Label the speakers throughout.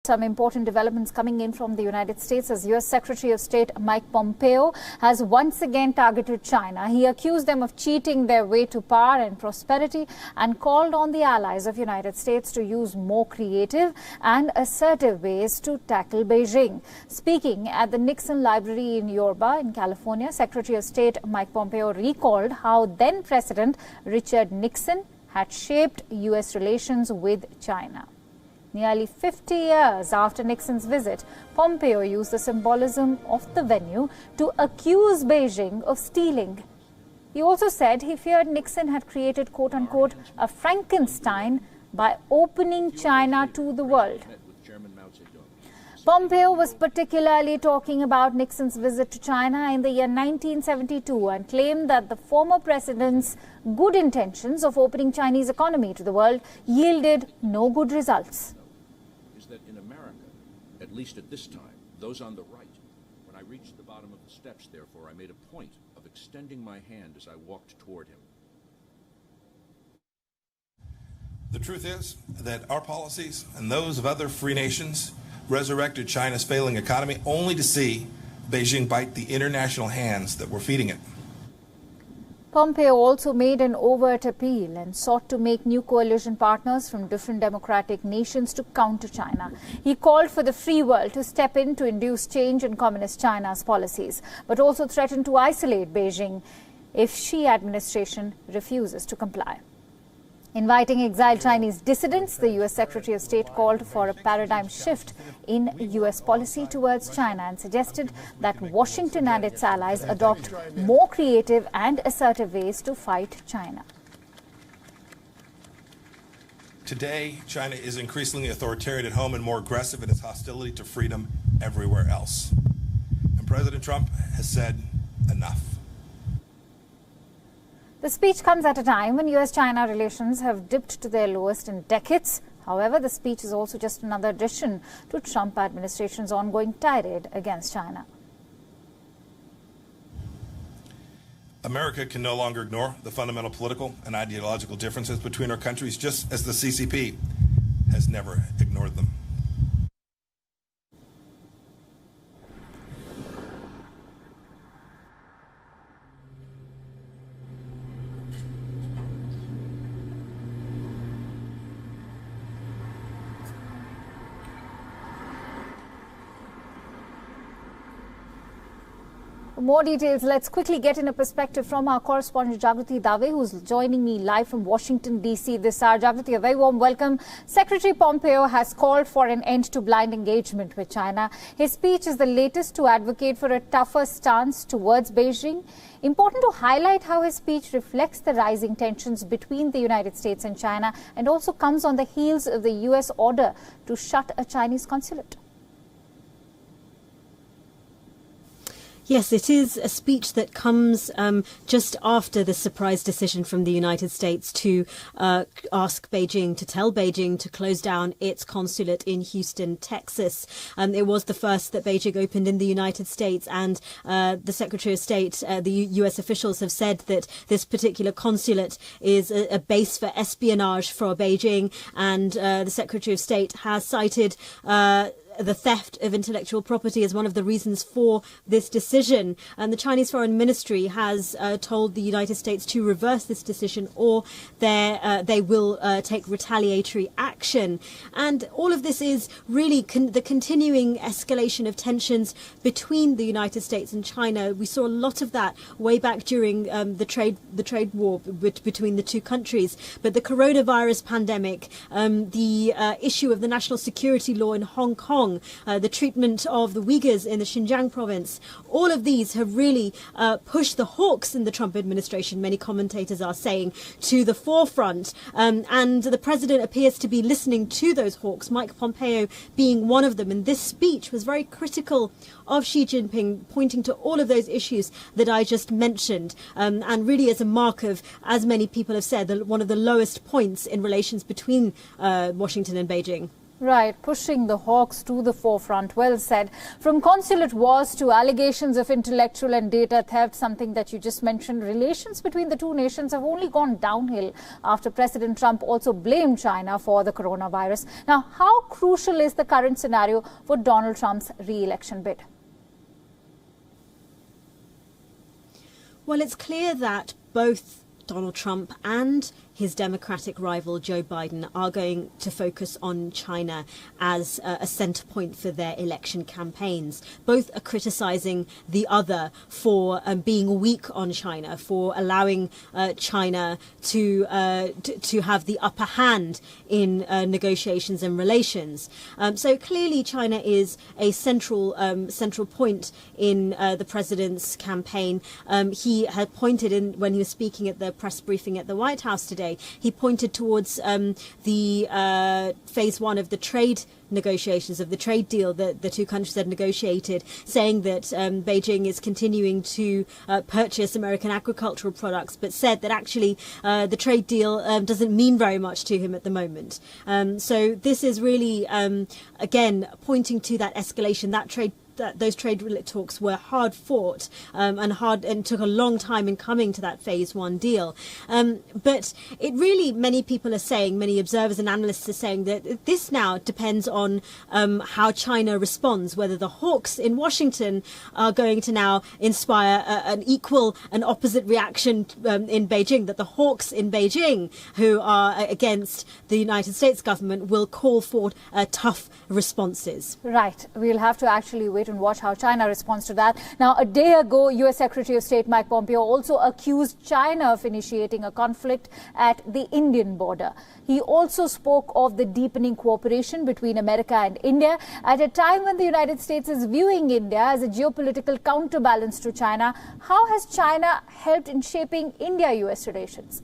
Speaker 1: some important developments coming in from the United States as U.S. Secretary of State Mike Pompeo has once again targeted China. He accused them of cheating their way to power and prosperity and called on the allies of the United States to use more creative and assertive ways to tackle Beijing. Speaking at the Nixon Library in Yorba in California, Secretary of State Mike Pompeo recalled how then-President Richard Nixon had shaped U.S. relations with China. Nearly 50 years after Nixon's visit, Pompeo used the symbolism of the venue to accuse Beijing of stealing. He also said he feared Nixon had created, quote-unquote, a Frankenstein by opening China to the world. Pompeo was particularly talking about Nixon's visit to China in the year 1972 and claimed that the former president's good intentions of opening Chinese economy to the world yielded no good results.
Speaker 2: Is that in America, at least at this time, those on the right, when I reached the bottom of the steps, therefore, I made a point of extending my hand as I walked toward him.
Speaker 3: The truth is that our policies and those of other free nations resurrected China's failing economy only to see Beijing bite the international hands that were feeding it.
Speaker 1: Pompeo also made an overt appeal and sought to make new coalition partners from different democratic nations to counter China. He called for the free world to step in to induce change in Communist China's policies, but also threatened to isolate Beijing if Xi administration refuses to comply. Inviting exiled Chinese dissidents, the U.S. Secretary of State called for a paradigm shift in U.S. policy towards China and suggested that Washington and its allies adopt more creative and assertive ways to fight China.
Speaker 3: Today, China is increasingly authoritarian at home and more aggressive in its hostility to freedom everywhere else. And President Trump has said enough.
Speaker 1: The speech comes at a time when U.S.-China relations have dipped to their lowest in decades. However, the speech is also just another addition to Trump administration's ongoing tirade against China.
Speaker 3: America can no longer ignore the fundamental political and ideological differences between our countries, just as the CCP has never ignored them.
Speaker 1: For more details, let's quickly get in a perspective from our correspondent Jagrati Dave, who's joining me live from Washington, D.C. this hour. Jagrati, a very warm welcome. Secretary Pompeo has called for an end to blind engagement with China. His speech is the latest to advocate for a tougher stance towards Beijing. Important to highlight how his speech reflects the rising tensions between the United States and China and also comes on the heels of the U.S. order to shut a Chinese consulate.
Speaker 4: Yes, it is a speech that comes just after the surprise decision from the United States to ask Beijing, to tell Beijing to close down its consulate in Houston, Texas. It was the first that Beijing opened in the United States, and the Secretary of State, the U.S. officials have said that this particular consulate is a base for espionage for Beijing, and the Secretary of State has cited the theft of intellectual property as one of the reasons for this decision. And the Chinese Foreign Ministry has told the United States to reverse this decision or they will take retaliatory action. And all of this is really the continuing escalation of tensions between the United States and China. We saw a lot of that way back during the trade war between the two countries. But the coronavirus pandemic, the issue of the national security law in Hong Kong, the treatment of the Uyghurs in the Xinjiang province, all of these have really pushed the hawks in the Trump administration, many commentators are saying, to the forefront. And the president appears to be listening to those hawks, Mike Pompeo being one of them. And this speech was very critical of Xi Jinping, pointing to all of those issues that I just mentioned, and really as a mark of, as many people have said, one of the lowest points in relations between Washington and Beijing.
Speaker 1: Right, pushing the hawks to the forefront. Well said. From consulate wars to allegations of intellectual and data theft, something that you just mentioned, relations between the two nations have only gone downhill after President Trump also blamed China for the coronavirus. Now, how crucial is the current scenario for Donald Trump's re-election bid?
Speaker 4: Well, it's clear that both Donald Trump and his Democratic rival Joe Biden are going to focus on China as a centre point for their election campaigns. Both are criticising the other for being weak on China, for allowing China to have the upper hand in negotiations and relations. So clearly, China is a central point in the president's campaign. He had pointed in when he was speaking at the press briefing at the White House today. He pointed towards the phase one of the trade negotiations, of the trade deal that the two countries had negotiated, saying that Beijing is continuing to purchase American agricultural products, but said that actually the trade deal doesn't mean very much to him at the moment. So this is really, again, pointing to that escalation, those trade talks were hard fought and took a long time in coming to that phase one deal. But it really, many people are saying, many observers and analysts are saying that this now depends on how China responds, whether the hawks in Washington are going to now inspire an equal and opposite reaction in Beijing, that the hawks in Beijing who are against the United States government will call for tough responses.
Speaker 1: Right. We'll have to actually wait and watch how China responds to that. Now, a day ago, U.S. Secretary of State Mike Pompeo also accused China of initiating a conflict at the Indian border. He also spoke of the deepening cooperation between America and India at a time when the United States is viewing India as a geopolitical counterbalance to China. How has China helped in shaping India-US relations?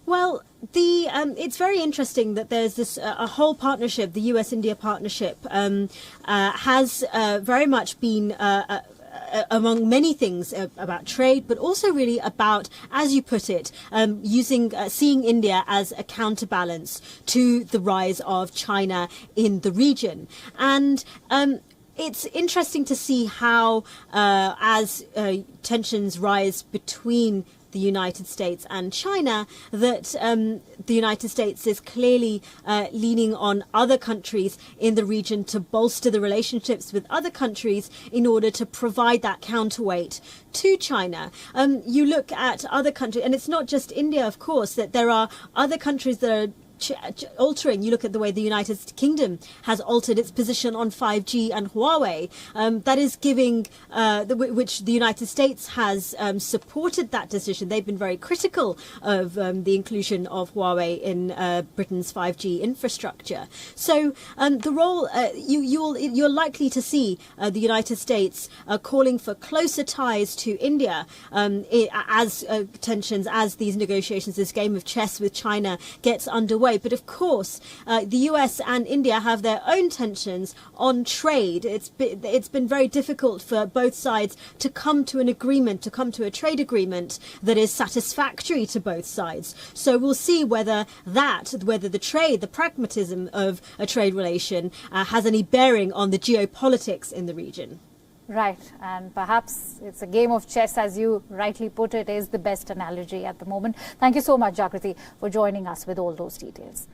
Speaker 4: Well, it's very interesting that there's this a whole partnership, the US-India partnership, has very much been among many things about trade, but also really about, as you put it, seeing India as a counterbalance to the rise of China in the region. And it's interesting to see how, as tensions rise between the United States and China, that the United States is clearly leaning on other countries in the region to bolster the relationships with other countries in order to provide that counterweight to China. You look at other countries, and it's not just India, of course, that there are other countries that are altering. You look at the way the United Kingdom has altered its position on 5G and Huawei. That is giving, which the United States has supported that decision. They've been very critical of the inclusion of Huawei in Britain's 5G infrastructure. So the role you're likely to see the United States calling for closer ties to India as tensions, as these negotiations, this game of chess with China gets underway. But of course, the US and India have their own tensions on trade. It's been very difficult for both sides to come to an agreement, to come to a trade agreement that is satisfactory to both sides. So we'll see whether the trade, the pragmatism of a trade relation has any bearing on the geopolitics in the region.
Speaker 1: Right, and perhaps it's a game of chess, as you rightly put it, is the best analogy at the moment. Thank you so much, Jagriti, for joining us with all those details.